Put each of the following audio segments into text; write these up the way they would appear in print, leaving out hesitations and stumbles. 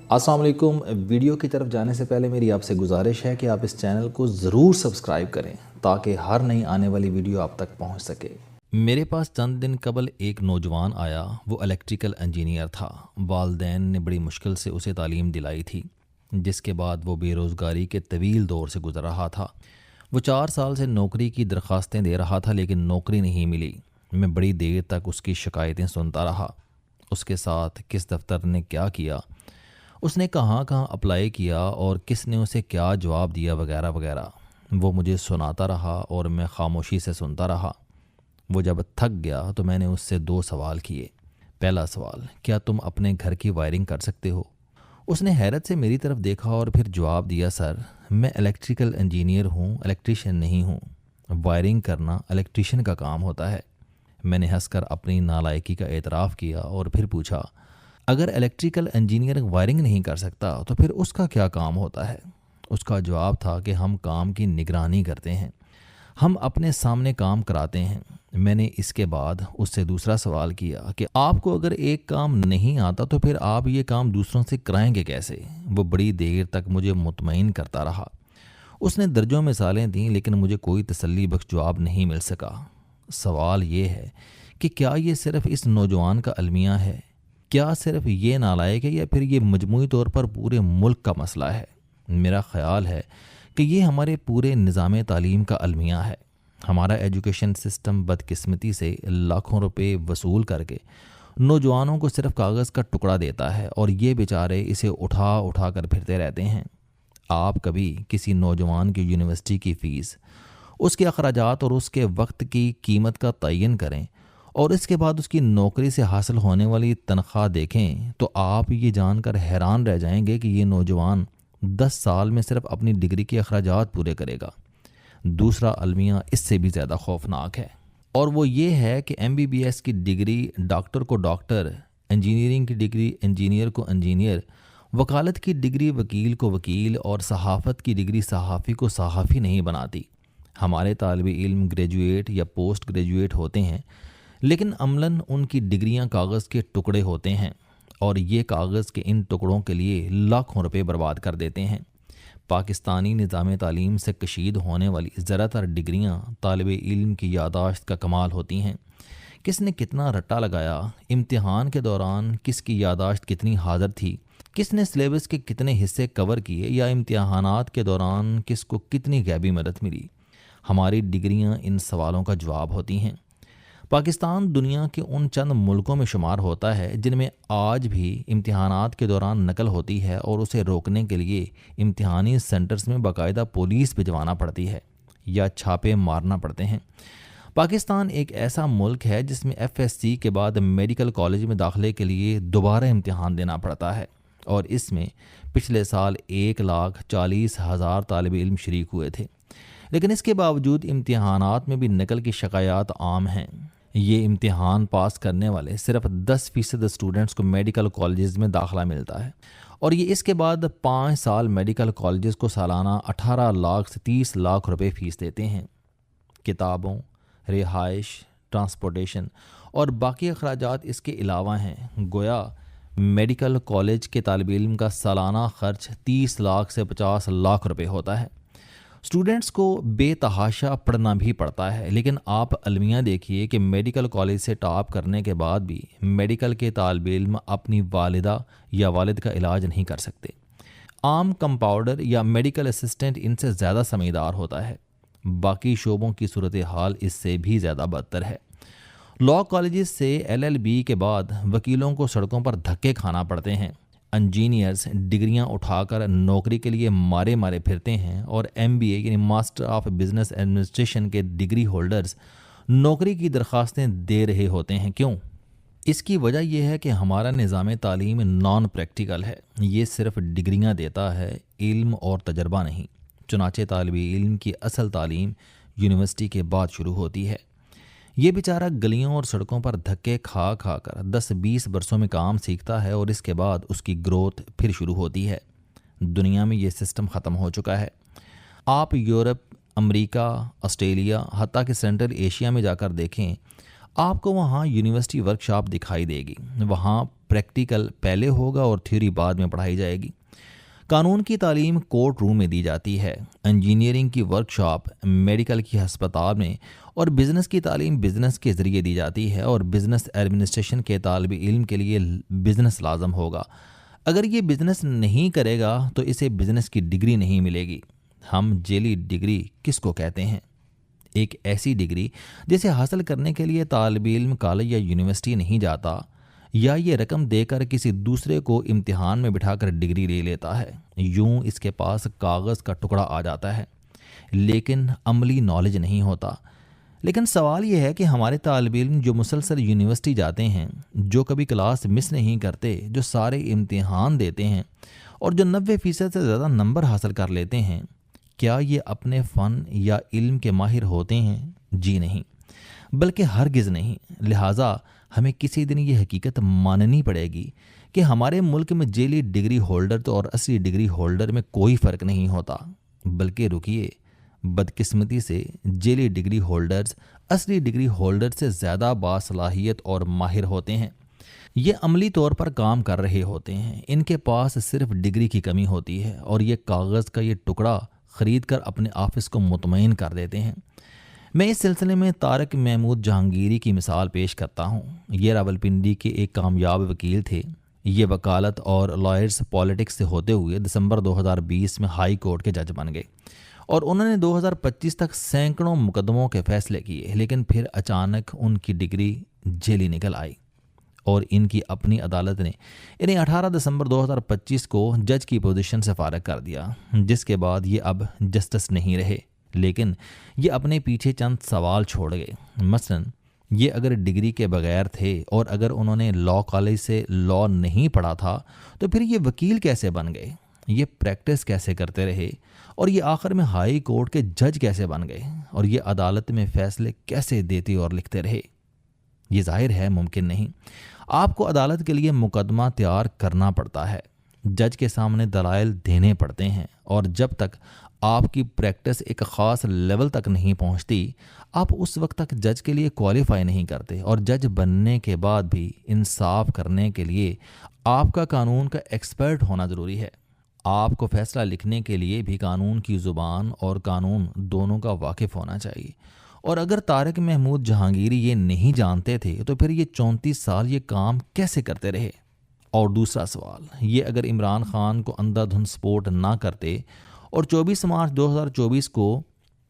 السلام علیکم۔ ویڈیو کی طرف جانے سے پہلے میری آپ سے گزارش ہے کہ آپ اس چینل کو ضرور سبسکرائب کریں تاکہ ہر نئی آنے والی ویڈیو آپ تک پہنچ سکے۔ میرے پاس چند دن قبل ایک نوجوان آیا، وہ الیکٹریکل انجینئر تھا۔ والدین نے بڑی مشکل سے اسے تعلیم دلائی تھی، جس کے بعد وہ بے روزگاری کے طویل دور سے گزر رہا تھا۔ وہ 4 سال سے نوکری کی درخواستیں دے رہا تھا لیکن نوکری نہیں ملی۔ میں بڑی دیر تک اس کی شکایتیں سنتا رہا، اس کے ساتھ کس دفتر نے کیا کیا، اس نے کہاں اپلائی کیا اور کس نے اسے کیا جواب دیا وغیرہ وغیرہ۔ وہ مجھے سناتا رہا اور میں خاموشی سے سنتا رہا۔ وہ جب تھک گیا تو میں نے اس سے 2 سوال کیے۔ پہلا سوال، کیا تم اپنے گھر کی وائرنگ کر سکتے ہو؟ اس نے حیرت سے میری طرف دیکھا اور پھر جواب دیا، سر میں الیکٹریکل انجینئر ہوں، الیکٹریشین نہیں ہوں۔ وائرنگ کرنا الیکٹریشین کا کام ہوتا ہے۔ میں نے ہنس کر اپنی نالائکی کا اعتراف کیا اور پھر پوچھا، اگر الیکٹریکل انجینئر وائرنگ نہیں کر سکتا تو پھر اس کا کیا کام ہوتا ہے؟ اس کا جواب تھا کہ ہم کام کی نگرانی کرتے ہیں، ہم اپنے سامنے کام کراتے ہیں۔ میں نے اس کے بعد اس سے دوسرا سوال کیا کہ آپ کو اگر ایک کام نہیں آتا تو پھر آپ یہ کام دوسروں سے کرائیں گے کیسے؟ وہ بڑی دیر تک مجھے مطمئن کرتا رہا۔ اس نے درجوں مثالیں دیں لیکن مجھے کوئی تسلی بخش جواب نہیں مل سکا۔ سوال یہ ہے کہ کیا یہ صرف اس نوجوان کا المیہ ہے؟ کیا صرف یہ نالائق ہے یا پھر یہ مجموعی طور پر پورے ملک کا مسئلہ ہے؟ میرا خیال ہے کہ یہ ہمارے پورے نظام تعلیم کا المیہ ہے۔ ہمارا ایجوکیشن سسٹم بدقسمتی سے لاکھوں روپے وصول کر کے نوجوانوں کو صرف کاغذ کا ٹکڑا دیتا ہے اور یہ بیچارے اسے اٹھا کر پھرتے رہتے ہیں۔ آپ کبھی کسی نوجوان کی یونیورسٹی کی فیس، اس کے اخراجات اور اس کے وقت کی قیمت کا تعین کریں اور اس کے بعد اس کی نوکری سے حاصل ہونے والی تنخواہ دیکھیں تو آپ یہ جان کر حیران رہ جائیں گے کہ یہ نوجوان 10 سال میں صرف اپنی ڈگری کے اخراجات پورے کرے گا۔ دوسرا المیہ اس سے بھی زیادہ خوفناک ہے، اور وہ یہ ہے کہ MBBS کی ڈگری ڈاکٹر کو ڈاکٹر، انجینئرنگ کی ڈگری انجینئر کو انجینئر، وکالت کی ڈگری وکیل کو وکیل اور صحافت کی ڈگری صحافی کو صحافی نہیں بناتی۔ ہمارے طالب علم گریجویٹ یا پوسٹ گریجویٹ ہوتے ہیں لیکن عملاً ان کی ڈگریاں کاغذ کے ٹکڑے ہوتے ہیں اور یہ کاغذ کے ان ٹکڑوں کے لیے لاکھوں روپے برباد کر دیتے ہیں۔ پاکستانی نظام تعلیم سے کشید ہونے والی زیادہ تر ڈگریاں طالب علم کی یادداشت کا کمال ہوتی ہیں۔ کس نے کتنا رٹا لگایا، امتحان کے دوران کس کی یادداشت کتنی حاضر تھی، کس نے سلیبس کے کتنے حصے کور کیے یا امتحانات کے دوران کس کو کتنی غیبی مدد ملی، ہماری ڈگریاں ان سوالوں کا جواب ہوتی ہیں۔ پاکستان دنیا کے ان چند ملکوں میں شمار ہوتا ہے جن میں آج بھی امتحانات کے دوران نقل ہوتی ہے اور اسے روکنے کے لیے امتحانی سینٹرز میں باقاعدہ پولیس بھجوانا پڑتی ہے یا چھاپے مارنا پڑتے ہیں۔ پاکستان ایک ایسا ملک ہے جس میں FSC کے بعد میڈیکل کالج میں داخلے کے لیے دوبارہ امتحان دینا پڑتا ہے، اور اس میں پچھلے سال 1,40,000 طالب علم شریک ہوئے تھے، لیکن اس کے باوجود امتحانات میں بھی نقل کی شکایات عام ہیں۔ یہ امتحان پاس کرنے والے صرف 10% اسٹوڈنٹس کو میڈیکل کالجز میں داخلہ ملتا ہے، اور یہ اس کے بعد 5 سال میڈیکل کالجز کو سالانہ 18 لاکھ سے 30 لاکھ روپے فیس دیتے ہیں۔ کتابوں، رہائش، ٹرانسپورٹیشن اور باقی اخراجات اس کے علاوہ ہیں۔ گویا میڈیکل کالج کے طالب علم کا سالانہ خرچ 30 لاکھ سے 50 لاکھ روپے ہوتا ہے۔ اسٹوڈنٹس کو بے تحاشا پڑھنا بھی پڑتا ہے، لیکن آپ المیہ دیکھیے کہ میڈیکل کالج سے ٹاپ کرنے کے بعد بھی میڈیکل کے طالب علم اپنی والدہ یا والد کا علاج نہیں کر سکتے۔ عام کمپاؤنڈر یا میڈیکل اسسٹنٹ ان سے زیادہ سمجھدار ہوتا ہے۔ باقی شعبوں کی صورتحال اس سے بھی زیادہ بدتر ہے۔ لاء کالجز سے LLB کے بعد وکیلوں کو سڑکوں پر دھکے کھانا پڑتے ہیں۔ انجینئرز ڈگریاں اٹھا کر نوکری کے لیے مارے پھرتے ہیں، اور MBA یعنی ماسٹر آف بزنس ایڈمنسٹریشن کے ڈگری ہولڈرز نوکری کی درخواستیں دے رہے ہوتے ہیں۔ کیوں؟ اس کی وجہ یہ ہے کہ ہمارا نظام تعلیم نان پریکٹیکل ہے، یہ صرف ڈگریاں دیتا ہے، علم اور تجربہ نہیں۔ چنانچہ طالب علم کی اصل تعلیم یونیورسٹی کے بعد شروع ہوتی ہے۔ یہ بیچارہ گلیوں اور سڑکوں پر دھکے کھا کر 10-20 برسوں میں کام سیکھتا ہے، اور اس کے بعد اس کی گروتھ پھر شروع ہوتی ہے۔ دنیا میں یہ سسٹم ختم ہو چکا ہے۔ آپ یورپ، امریکہ، آسٹریلیا، حتیٰ کہ سینٹرل ایشیا میں جا کر دیکھیں، آپ کو وہاں یونیورسٹی ورکشاپ دکھائی دے گی، وہاں پریکٹیکل پہلے ہوگا اور تھیوری بعد میں پڑھائی جائے گی۔ قانون کی تعلیم کورٹ روم میں دی جاتی ہے، انجینئرنگ کی ورکشاپ میڈیکل کی ہسپتال میں، اور بزنس کی تعلیم بزنس کے ذریعے دی جاتی ہے، اور بزنس ایڈمنسٹریشن کے طالب علم کے لیے بزنس لازم ہوگا۔ اگر یہ بزنس نہیں کرے گا تو اسے بزنس کی ڈگری نہیں ملے گی۔ ہم جیلی ڈگری کس کو کہتے ہیں؟ ایک ایسی ڈگری جسے حاصل کرنے کے لیے طالب علم کالج یا یونیورسٹی نہیں جاتا، یا یہ رقم دے کر کسی دوسرے کو امتحان میں بٹھا کر ڈگری لے لیتا ہے۔ یوں اس کے پاس کاغذ کا ٹکڑا آ جاتا ہے لیکن عملی نالج نہیں ہوتا۔ لیکن سوال یہ ہے کہ ہمارے طالب علم جو مسلسل یونیورسٹی جاتے ہیں، جو کبھی کلاس مس نہیں کرتے، جو سارے امتحان دیتے ہیں اور جو 90% سے زیادہ نمبر حاصل کر لیتے ہیں، کیا یہ اپنے فن یا علم کے ماہر ہوتے ہیں؟ جی نہیں، بلکہ ہرگز نہیں۔ لہٰذا ہمیں کسی دن یہ حقیقت ماننی پڑے گی کہ ہمارے ملک میں جیلی ڈگری ہولڈر اور اصلی ڈگری ہولڈر میں کوئی فرق نہیں ہوتا، بلکہ رکیے، بدقسمتی سے جیلی ڈگری ہولڈرز اصلی ڈگری ہولڈر سے زیادہ باصلاحیت اور ماہر ہوتے ہیں۔ یہ عملی طور پر کام کر رہے ہوتے ہیں، ان کے پاس صرف ڈگری کی کمی ہوتی ہے اور یہ کاغذ کا یہ ٹکڑا خرید کر اپنے آفس کو مطمئن کر دیتے ہیں۔ میں اس سلسلے میں طارق محمود جہانگیری کی مثال پیش کرتا ہوں۔ یہ راولپنڈی کے ایک کامیاب وکیل تھے۔ یہ وکالت اور لائرز پالیٹکس سے ہوتے ہوئے دسمبر 2020 میں ہائی کورٹ کے جج بن گئے اور انہوں نے 2025 تک سینکڑوں مقدموں کے فیصلے کیے، لیکن پھر اچانک ان کی ڈگری جیلی نکل آئی اور ان کی اپنی عدالت نے انہیں 18 دسمبر 2025 کو جج کی پوزیشن سے فارغ کر دیا، جس کے بعد یہ اب جسٹس نہیں رہے، لیکن یہ اپنے پیچھے چند سوال چھوڑ گئے۔ مثلا یہ اگر ڈگری کے بغیر تھے اور اگر انہوں نے لاء کالج سے لاء نہیں پڑھا تھا تو پھر یہ وکیل کیسے بن گئے؟ یہ پریکٹس کیسے کرتے رہے؟ اور یہ آخر میں ہائی کورٹ کے جج کیسے بن گئے؟ اور یہ عدالت میں فیصلے کیسے دیتے اور لکھتے رہے؟ یہ ظاہر ہے ممکن نہیں۔ آپ کو عدالت کے لیے مقدمہ تیار کرنا پڑتا ہے، جج کے سامنے دلائل دینے پڑتے ہیں، اور جب تک آپ کی پریکٹس ایک خاص لیول تک نہیں پہنچتی، آپ اس وقت تک جج کے لیے کوالیفائی نہیں کرتے، اور جج بننے کے بعد بھی انصاف کرنے کے لیے آپ کا قانون کا ایکسپرٹ ہونا ضروری ہے۔ آپ کو فیصلہ لکھنے کے لیے بھی قانون کی زبان اور قانون دونوں کا واقف ہونا چاہیے، اور اگر طارق محمود جہانگیری یہ نہیں جانتے تھے تو پھر یہ 34 سال یہ کام کیسے کرتے رہے؟ اور دوسرا سوال، یہ اگر عمران خان کو اندھا دھند سپورٹ نہ کرتے اور 24 مارچ 2024 کو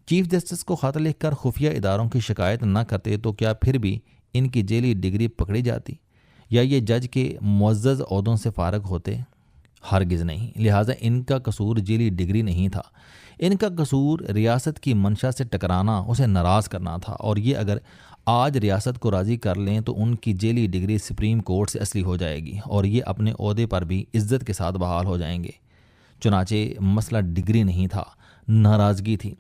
چیف جسٹس کو خط لکھ کر خفیہ اداروں کی شکایت نہ کرتے تو کیا پھر بھی ان کی جیلی ڈگری پکڑی جاتی یا یہ جج کے معزز عہدوں سے فارغ ہوتے؟ ہرگز نہیں۔ لہٰذا ان کا قصور جیلی ڈگری نہیں تھا، ان کا قصور ریاست کی منشا سے ٹکرانا، اسے ناراض کرنا تھا، اور یہ اگر آج ریاست کو راضی کر لیں تو ان کی جیلی ڈگری سپریم کورٹ سے اصلی ہو جائے گی اور یہ اپنے عہدے پر بھی عزت کے ساتھ بحال ہو جائیں گے۔ چنانچہ مسئلہ ڈگری نہیں تھا، ناراضگی تھی۔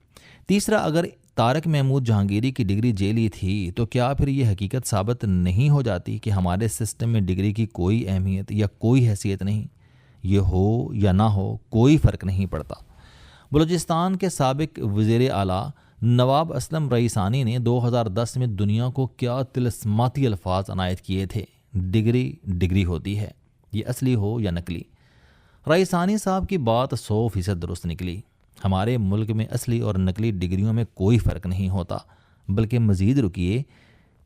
تیسرا، اگر طارق محمود جہانگیری کی ڈگری جیلی تھی تو کیا پھر یہ حقیقت ثابت نہیں ہو جاتی کہ ہمارے سسٹم میں ڈگری کی کوئی اہمیت یا کوئی حیثیت نہیں؟ یہ ہو یا نہ ہو کوئی فرق نہیں پڑتا۔ بلوچستان کے سابق وزیر اعلیٰ نواب اسلم رئیسانی نے 2010 میں دنیا کو کیا طلسماتی الفاظ عنایت کیے تھے؟ ڈگری ڈگری ہوتی ہے، یہ اصلی ہو یا نقلی۔ رئیسانی صاحب کی بات 100% درست نکلی۔ ہمارے ملک میں اصلی اور نقلی ڈگریوں میں کوئی فرق نہیں ہوتا، بلکہ مزید رکیے،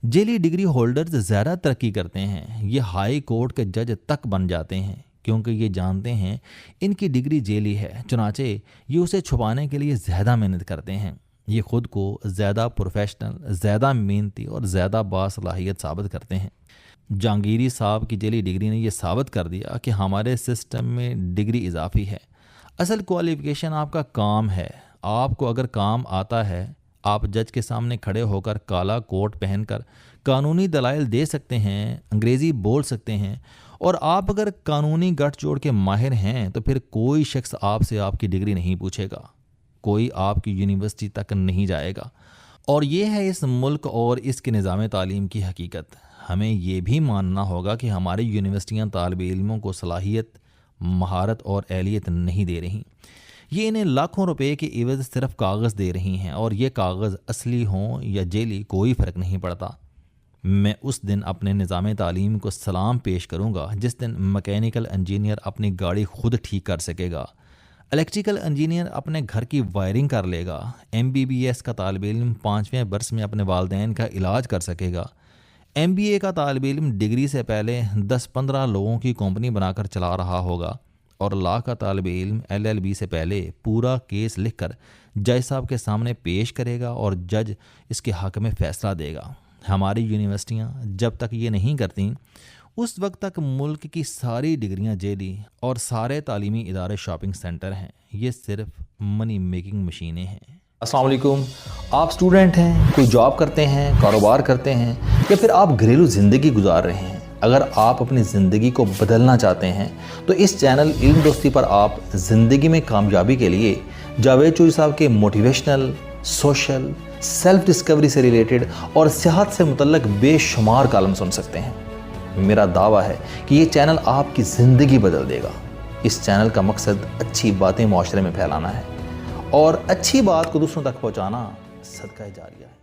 جیلی ڈگری ہولڈرز زیادہ ترقی کرتے ہیں، یہ ہائی کورٹ کے جج تک بن جاتے ہیں کیونکہ یہ جانتے ہیں ان کی ڈگری جیلی ہے، چنانچہ یہ اسے چھپانے کے لیے زیادہ محنت کرتے ہیں۔ یہ خود کو زیادہ پروفیشنل، زیادہ محنتی اور زیادہ باصلاحیت ثابت کرتے ہیں۔ جہانگیری صاحب کی جیلی ڈگری نے یہ ثابت کر دیا کہ ہمارے سسٹم میں ڈگری اضافی ہے، اصل کوالیفیکیشن آپ کا کام ہے۔ آپ کو اگر کام آتا ہے، آپ جج کے سامنے کھڑے ہو کر کالا کوٹ پہن کر قانونی دلائل دے سکتے ہیں، انگریزی بول سکتے ہیں، اور آپ اگر قانونی گٹھ جوڑ کے ماہر ہیں تو پھر کوئی شخص آپ سے آپ کی ڈگری نہیں پوچھے گا، کوئی آپ کی یونیورسٹی تک نہیں جائے گا۔ اور یہ ہے اس ملک اور اس کے نظام تعلیم کی حقیقت۔ ہمیں یہ بھی ماننا ہوگا کہ ہماری یونیورسٹیاں طالب علموں کو صلاحیت، مہارت اور اہلیت نہیں دے رہی، یہ انہیں لاکھوں روپے کے عوض صرف کاغذ دے رہی ہیں، اور یہ کاغذ اصلی ہوں یا جیلی کوئی فرق نہیں پڑتا۔ میں اس دن اپنے نظام تعلیم کو سلام پیش کروں گا جس دن مکینیکل انجینئر اپنی گاڑی خود ٹھیک کر سکے گا، الیکٹریکل انجینئر اپنے گھر کی وائرنگ کر لے گا، MBBS کا طالب علم 5ویں برس میں اپنے والدین کا علاج کر سکے گا، MBA کا طالب علم ڈگری سے پہلے 10-15 لوگوں کی کمپنی بنا کر چلا رہا ہوگا، اور لا کا طالب علم LLB سے پہلے پورا کیس لکھ کر جج صاحب کے سامنے پیش کرے گا اور جج اس کے حق میں فیصلہ دے گا۔ ہماری یونیورسٹیاں جب تک یہ نہیں کرتیں اس وقت تک ملک کی ساری ڈگریاں جیلی اور سارے تعلیمی ادارے شاپنگ سینٹر ہیں، یہ صرف منی میکنگ مشینیں ہیں۔ السلام علیکم، آپ سٹوڈنٹ ہیں، کوئی جاب کرتے ہیں، کاروبار کرتے ہیں، یا پھر آپ گھریلو زندگی گزار رہے ہیں۔ اگر آپ اپنی زندگی کو بدلنا چاہتے ہیں تو اس چینل علم دوستی پر آپ زندگی میں کامیابی کے لیے جاوید چوہی صاحب کے موٹیویشنل، سوشل، سیلف ڈسکوری سے ریلیٹڈ اور صحت سے متعلق بے شمار کالم سن سکتے ہیں۔ میرا دعویٰ ہے کہ یہ چینل آپ کی زندگی بدل دے گا۔ اس چینل کا مقصد اچھی باتیں معاشرے میں پھیلانا ہے، اور اچھی بات کو دوسروں تک پہنچانا صدقہ جاریہ ہے۔